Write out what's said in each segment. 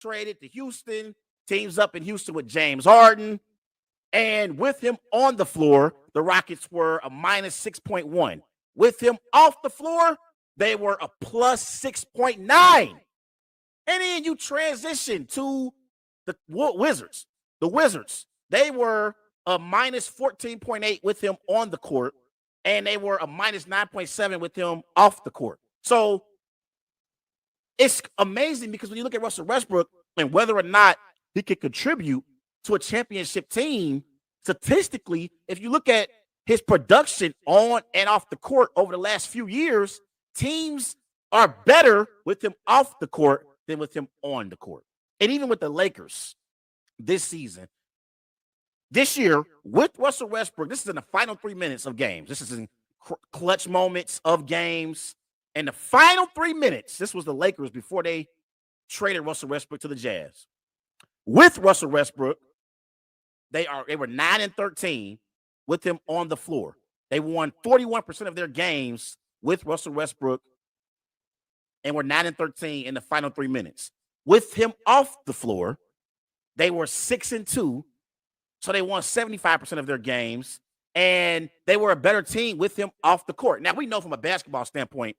traded to Houston, teams up in Houston with James Harden. And with him on the floor, the Rockets were a minus 6.1. With him off the floor, they were a plus 6.9. And then you transition to the Wizards. The Wizards, they were a minus 14.8 with him on the court, and they were a minus 9.7 with him off the court. So it's amazing because when you look at Russell Westbrook and whether or not he could contribute to a championship team, statistically, if you look at his production on and off the court over the last few years, teams are better with him off the court than with him on the court. And even with the Lakers this season, this year, with Russell Westbrook, this is in the final 3 minutes of games. This is in clutch moments of games. In the final 3 minutes, this was the Lakers before they traded Russell Westbrook to the Jazz. With Russell Westbrook, they were 9-13 with him on the floor. They won 41% of their games with Russell Westbrook and were 9-13 in the final 3 minutes. With him off the floor, they were 6-2. So they won 75% of their games, and they were a better team with him off the court. Now, we know from a basketball standpoint,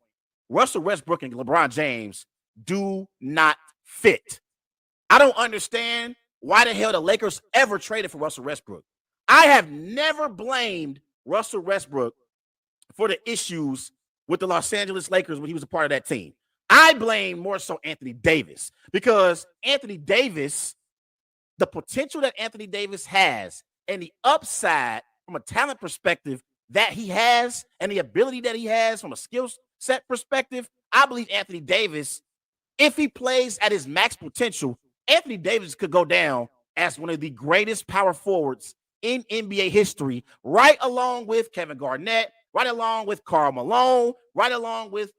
Russell Westbrook and LeBron James do not fit. I don't understand why the hell the Lakers ever traded for Russell Westbrook. I have never blamed Russell Westbrook for the issues with the Los Angeles Lakers when he was a part of that team. I blame more so Anthony Davis because Anthony Davis, the potential that Anthony Davis has and the upside from a talent perspective that he has and the ability that he has from a skill set perspective, I believe Anthony Davis, if he plays at his max potential, Anthony Davis could go down as one of the greatest power forwards in NBA history, right along with Kevin Garnett, right along with Karl Malone, right along with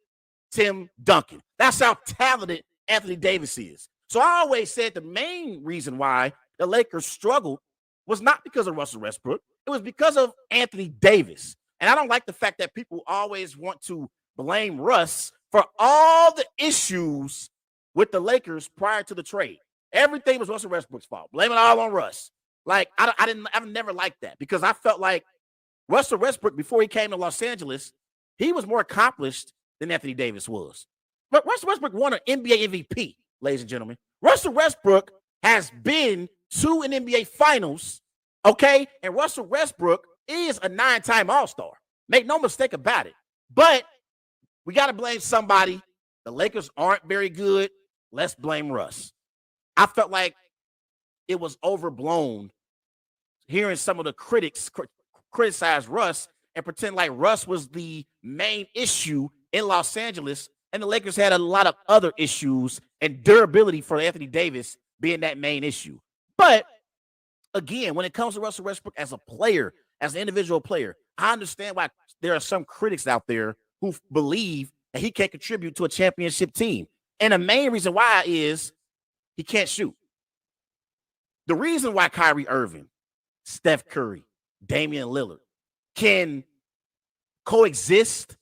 Tim Duncan. That's how talented Anthony Davis is. So I always said the main reason why the Lakers struggled was not because of Russell Westbrook. It was because of Anthony Davis. And I don't like the fact that people always want to blame Russ for all the issues with the Lakers prior to the trade. Everything was Russell Westbrook's fault. Blame it all on Russ. Like, I've never liked that because I felt like Russell Westbrook, before he came to Los Angeles, he was more accomplished than Anthony Davis was. But Russell Westbrook won an NBA MVP, ladies and gentlemen. Russell Westbrook has been to an NBA Finals, okay? And Russell Westbrook is a 9-time All-Star. Make no mistake about it. But we got to blame somebody. The Lakers aren't very good. Let's blame Russ. I felt like it was overblown hearing some of the critics criticize Russ and pretend like Russ was the main issue in Los Angeles, and the Lakers had a lot of other issues and durability for Anthony Davis being that main issue. But again, when it comes to Russell Westbrook as a player, as an individual player, I understand why there are some critics out there who believe that he can't contribute to a championship team. And the main reason why is he can't shoot. The reason why Kyrie Irving, Steph Curry, Damian Lillard can coexist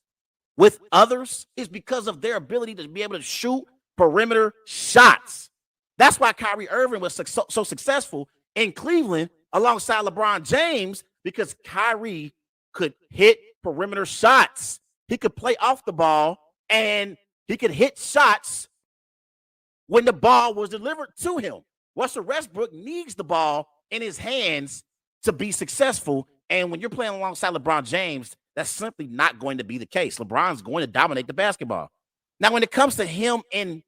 with others is because of their ability to be able to shoot perimeter shots. That's why Kyrie Irving was so successful in Cleveland alongside LeBron James, because Kyrie could hit perimeter shots. He could play off the ball, and he could hit shots when the ball was delivered to him. Russell Westbrook needs the ball in his hands to be successful, and when you're playing alongside LeBron James, that's simply not going to be the case. LeBron's going to dominate the basketball. Now, when it comes to him in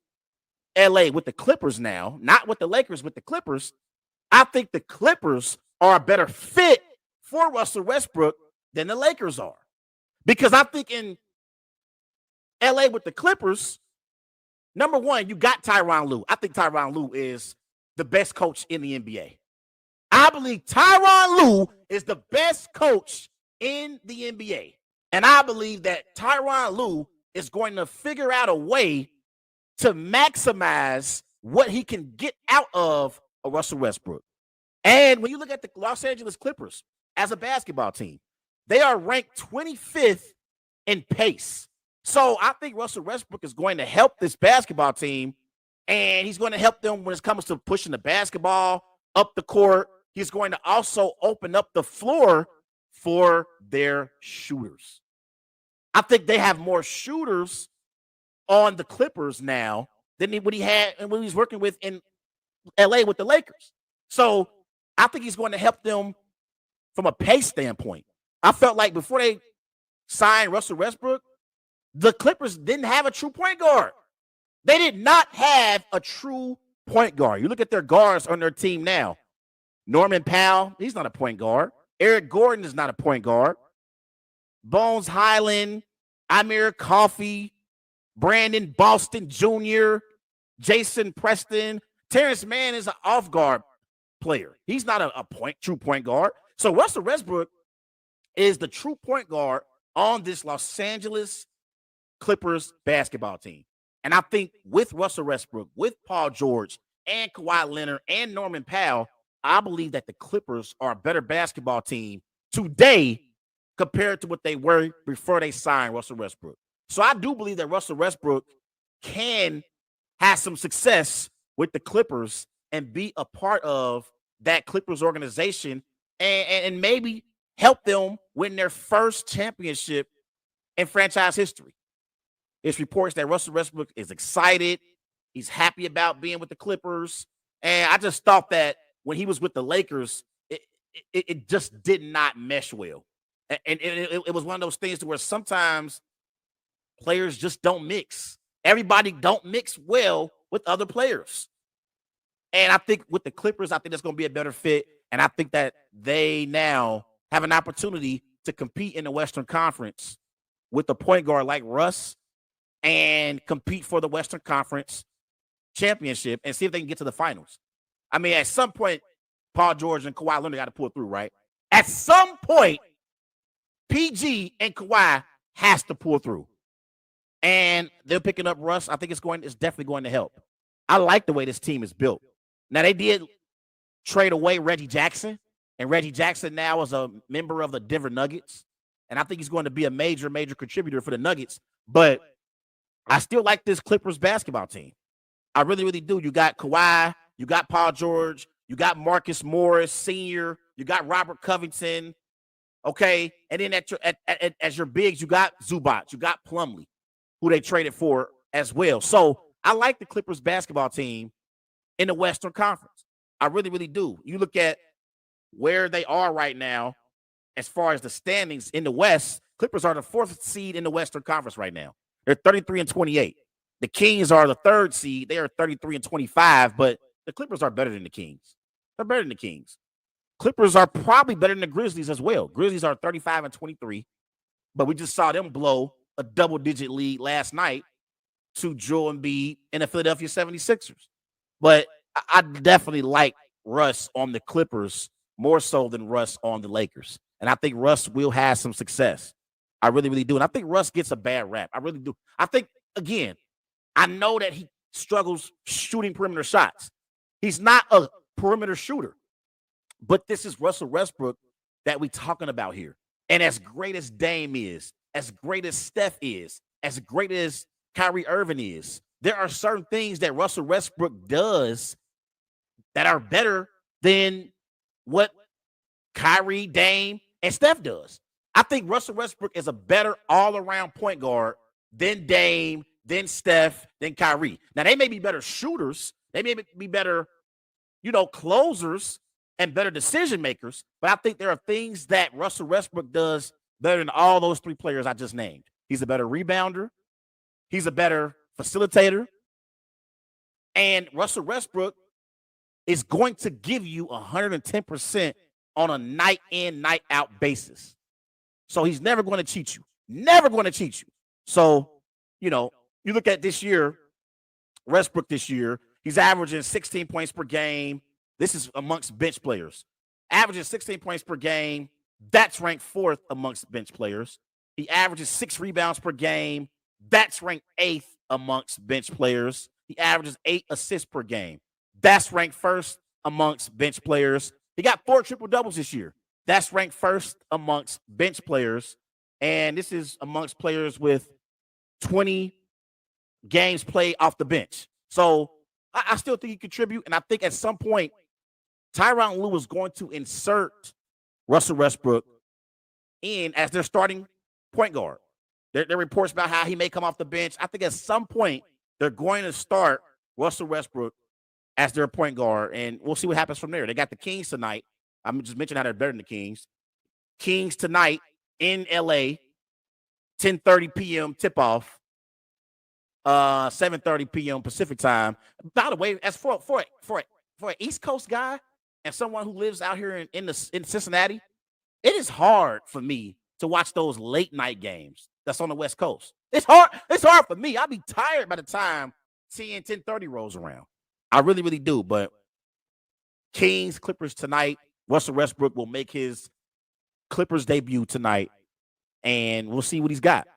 LA with the Clippers now, not with the Lakers, with the Clippers, I think the Clippers are a better fit for Russell Westbrook than the Lakers are. Because I think in LA with the Clippers, number one, you got Tyronn Lue. I think Tyronn Lue is the best coach in the NBA. I believe Tyronn Lue is the best coach in the NBA. And I believe that Tyronn Lue is going to figure out a way to maximize what he can get out of a Russell Westbrook. And when you look at the Los Angeles Clippers as a basketball team, they are ranked 25th in pace. So I think Russell Westbrook is going to help this basketball team And he's going to help them when it comes to pushing the basketball up the court. He's going to also open up the floor for their shooters. I think they have more shooters on the Clippers now than when he had and when he was working with in LA with the Lakers. So I think he's going to help them from a pace standpoint. I felt like before they signed Russell Westbrook, the Clippers didn't have a true point guard. They did not have a true point guard. You look at their guards on their team now. Norman Powell, he's not a point guard. Eric Gordon is not a point guard. Bones Highland, Amir Coffey, Brandon Boston Jr., Jason Preston. Terrence Mann is an off-guard player. He's not a true point guard. So Russell Westbrook is the true point guard on this Los Angeles Clippers basketball team. And I think with Russell Westbrook, with Paul George, and Kawhi Leonard, and Norman Powell, I believe that the Clippers are a better basketball team today compared to what they were before they signed Russell Westbrook. So I do believe that Russell Westbrook can have some success with the Clippers and be a part of that Clippers organization and maybe help them win their first championship in franchise history. It's reports that Russell Westbrook is excited. He's happy about being with the Clippers. And I just thought that when he was with the Lakers, it just did not mesh well. And it was one of those things where sometimes players just don't mix. Everybody don't mix well with other players. And I think with the Clippers, I think that's going to be a better fit. And I think that they now have an opportunity to compete in the Western Conference with a point guard like Russ and compete for the Western Conference championship and see if they can get to the finals. I mean, at some point, Paul George and Kawhi Leonard got to pull through, right? At some point, PG and Kawhi has to pull through. And they're picking up Russ. I think it's definitely going to help. I like the way this team is built. Now, they did trade away Reggie Jackson, and Reggie Jackson now is a member of the Denver Nuggets. And I think he's going to be a major, major contributor for the Nuggets. But I still like this Clippers basketball team. I really, really do. You got Kawhi, you got Paul George, you got Marcus Morris Sr., you got Robert Covington, okay? And then as your bigs, you got Zubac, you got Plumlee, who they traded for as well. So I like the Clippers basketball team in the Western Conference. I really, really do. You look at where they are right now as far as the standings in the West, Clippers are the 4th seed in the Western Conference right now. They're 33-28. The Kings are the 3rd seed. They are 33-25, but the Clippers are better than the Kings. They're better than the Kings. Clippers are probably better than the Grizzlies as well. Grizzlies are 35-23, but we just saw them blow a double-digit lead last night to Joel Embiid and the Philadelphia 76ers. But I definitely like Russ on the Clippers more so than Russ on the Lakers. And I think Russ will have some success. I really, really do. And I think Russ gets a bad rap. I really do. I think, again, I know that he struggles shooting perimeter shots. He's not a perimeter shooter. But this is Russell Westbrook that we're talking about here. And as great as Dame is, as great as Steph is, as great as Kyrie Irving is, there are certain things that Russell Westbrook does that are better than what Kyrie, Dame, and Steph does. I think Russell Westbrook is a better all-around point guard than Dame, than Steph, than Kyrie. Now, they may be better shooters. They may be better, closers and better decision makers. But I think there are things that Russell Westbrook does better than all those 3 players I just named. He's a better rebounder. He's a better facilitator. And Russell Westbrook is going to give you 110% on a night in, night out basis. So he's never going to cheat you. Never going to cheat you. So, you look at this year, Westbrook this year, he's averaging 16 points per game. This is amongst bench players. Averaging 16 points per game. That's ranked 4th amongst bench players. He averages 6 rebounds per game. That's ranked 8th amongst bench players. He averages 8 assists per game. That's ranked 1st amongst bench players. He got 4 triple-doubles this year. That's ranked 1st amongst bench players. And this is amongst players with 20 games played off the bench. So I still think he contribute, and I think at some point, Tyronn Lue is going to insert Russell Westbrook in as their starting point guard. There are reports about how he may come off the bench. I think at some point they're going to start Russell Westbrook as their point guard, and we'll see what happens from there. They got the Kings tonight. I'm just mentioning how they're better than the Kings. Kings tonight in LA, 10:30 p.m. tip-off, 7:30 p.m. Pacific time. By the way, as for an East Coast guy and someone who lives out here in Cincinnati, it is hard for me to watch those late night games that's on the West Coast. It's hard for me. I'll be tired by the time 10:30 rolls around. I really, really do. But Kings, Clippers tonight. Russell Westbrook will make his Clippers debut tonight, and we'll see what he's got.